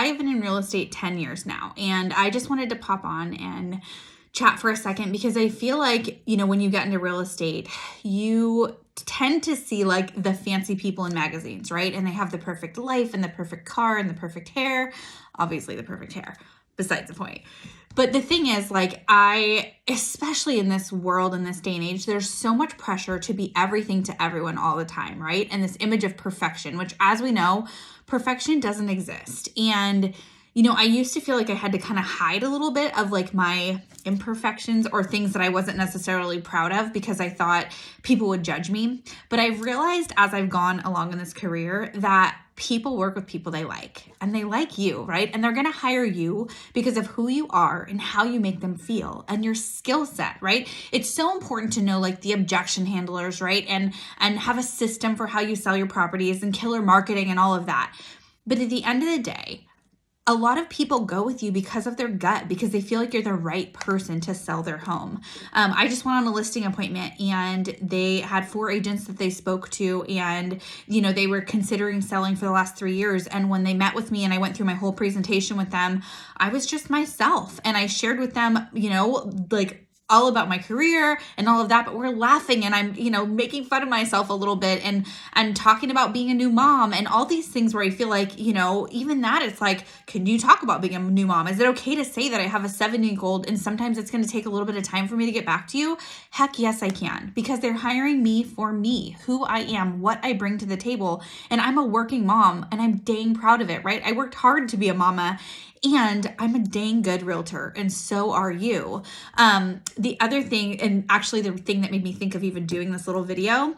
I've been in real estate 10 years now, and I just wanted to pop on and chat for a second because I feel like, when you get into real estate, you tend to see like the fancy people in magazines, right? And they have the perfect life and the perfect car and the perfect hair, obviously the perfect hair, besides the point. But the thing is, like, especially in this world, in this day and age, there's so much pressure to be everything to everyone all the time, right? And this image of perfection, which, as we know, perfection doesn't exist. And, I used to feel like I had to kind of hide a little bit of like my imperfections or things that I wasn't necessarily proud of because I thought people would judge me. But I've realized as I've gone along in this career that people work with people they like, and they like you, right? And they're going to hire you because of who you are and how you make them feel and your skill set, right? It's so important to know like the objection handlers, right? And have a system for how you sell your properties and killer marketing and all of that. But at the end of the day, a lot of people go with you because of their gut, because they feel like you're the right person to sell their home. I just went on a listing appointment and they had 4 agents that they spoke to, and, they were considering selling for the last 3 years. And when they met with me and I went through my whole presentation with them, I was just myself. And I shared with them, like all about my career and all of that, but we're laughing and I'm, making fun of myself a little bit and talking about being a new mom and all these things where I feel like, even that it's like, can you talk about being a new mom? Is it okay to say that I have a 7-year-old and sometimes it's going to take a little bit of time for me to get back to you? Heck yes, I can, because they're hiring me for me, who I am, what I bring to the table. And I'm a working mom and I'm dang proud of it, right? I worked hard to be a mama. And I'm a dang good realtor, and so are you. The other thing, and actually the thing that made me think of even doing this little video,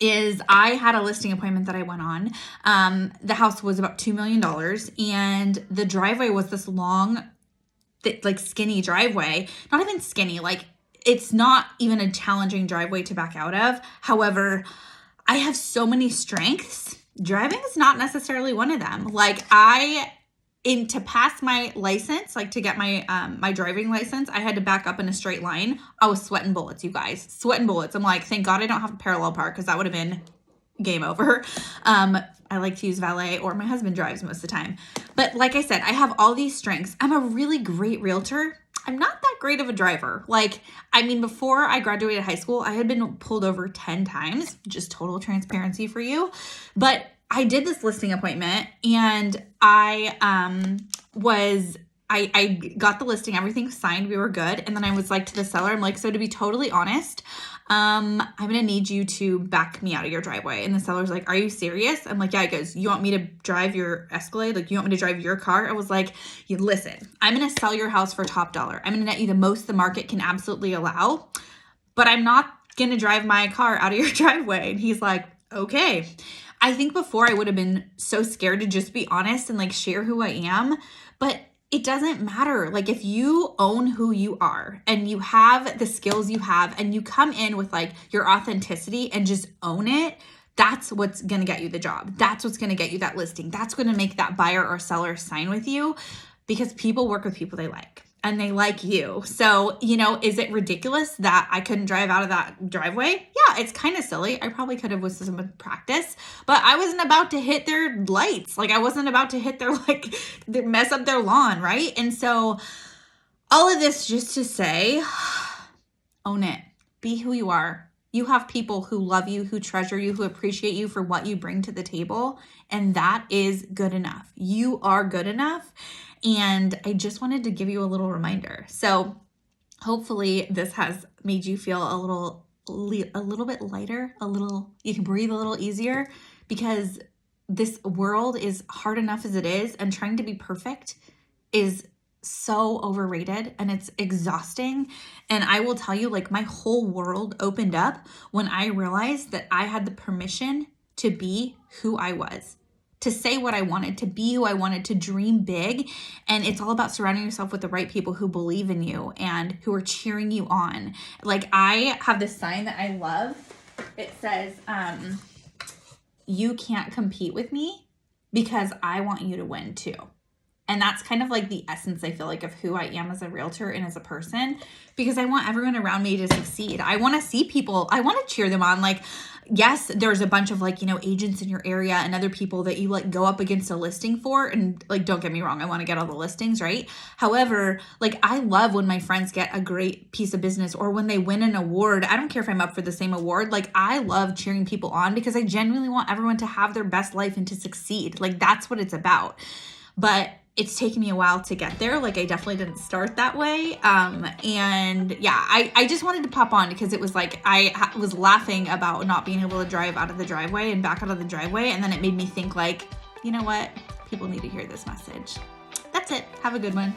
is I had a listing appointment that I went on. The house was about $2 million, and the driveway was this long, like skinny driveway. Not even skinny, like it's not even a challenging driveway to back out of. However, I have so many strengths. Driving is not necessarily one of them. Like to pass my license, like to get my my driving license, I had to back up in a straight line. I was sweating bullets, you guys. Sweating bullets. I'm like, thank God I don't have a parallel park because that would have been game over. I like to use valet, or my husband drives most of the time. But like I said, I have all these strengths. I'm a really great realtor. I'm not that great of a driver. Before I graduated high school, I had been pulled over 10 times, just total transparency for you. But I did this listing appointment and I got the listing, everything signed, we were good. And then I was like to the seller, I'm like, so to be totally honest, I'm going to need you to back me out of your driveway. And the seller's like, are you serious? I'm like, yeah. He goes, you want me to drive your Escalade? Like, you want me to drive your car? I was like, listen, I'm going to sell your house for top dollar. I'm going to net you the most the market can absolutely allow, but I'm not going to drive my car out of your driveway. And he's like, okay. I think before I would have been so scared to just be honest and like share who I am, but it doesn't matter. Like if you own who you are and you have the skills you have and you come in with like your authenticity and just own it, that's what's going to get you the job. That's what's going to get you that listing. That's going to make that buyer or seller sign with you, because people work with people they like. And they like you. So, is it ridiculous that I couldn't drive out of that driveway? Yeah, it's kind of silly. I probably could have with some practice, but I wasn't about to hit their lights. Like I wasn't about to hit their mess up their lawn, right? And so all of this just to say, own it. Be who you are. You have people who love you, who treasure you, who appreciate you for what you bring to the table. And that is good enough. You are good enough. And I just wanted to give you a little reminder. So hopefully this has made you feel a little bit lighter, you can breathe a little easier, because this world is hard enough as it is, and trying to be perfect is so overrated and it's exhausting. And I will tell you, like, my whole world opened up when I realized that I had the permission to be who I was, to say what I wanted, to be who I wanted, to dream big. And it's all about surrounding yourself with the right people who believe in you and who are cheering you on. Like, I have this sign that I love. It says, you can't compete with me because I want you to win too. And that's kind of like the essence, I feel like, of who I am as a realtor and as a person, because I want everyone around me to succeed. I want to see people, I want to cheer them on. Like, yes, there's a bunch of like, you know, agents in your area and other people that you like go up against a listing for. And like, don't get me wrong, I want to get all the listings, right? However, like I love when my friends get a great piece of business or when they win an award. I don't care if I'm up for the same award. Like I love cheering people on because I genuinely want everyone to have their best life and to succeed. Like that's what it's about. But it's taken me a while to get there. Like I definitely didn't start that way. And yeah, I just wanted to pop on because it was like, I was laughing about not being able to drive out of the driveway and back out of the driveway. And then it made me think like, you know what? People need to hear this message. That's it. Have a good one.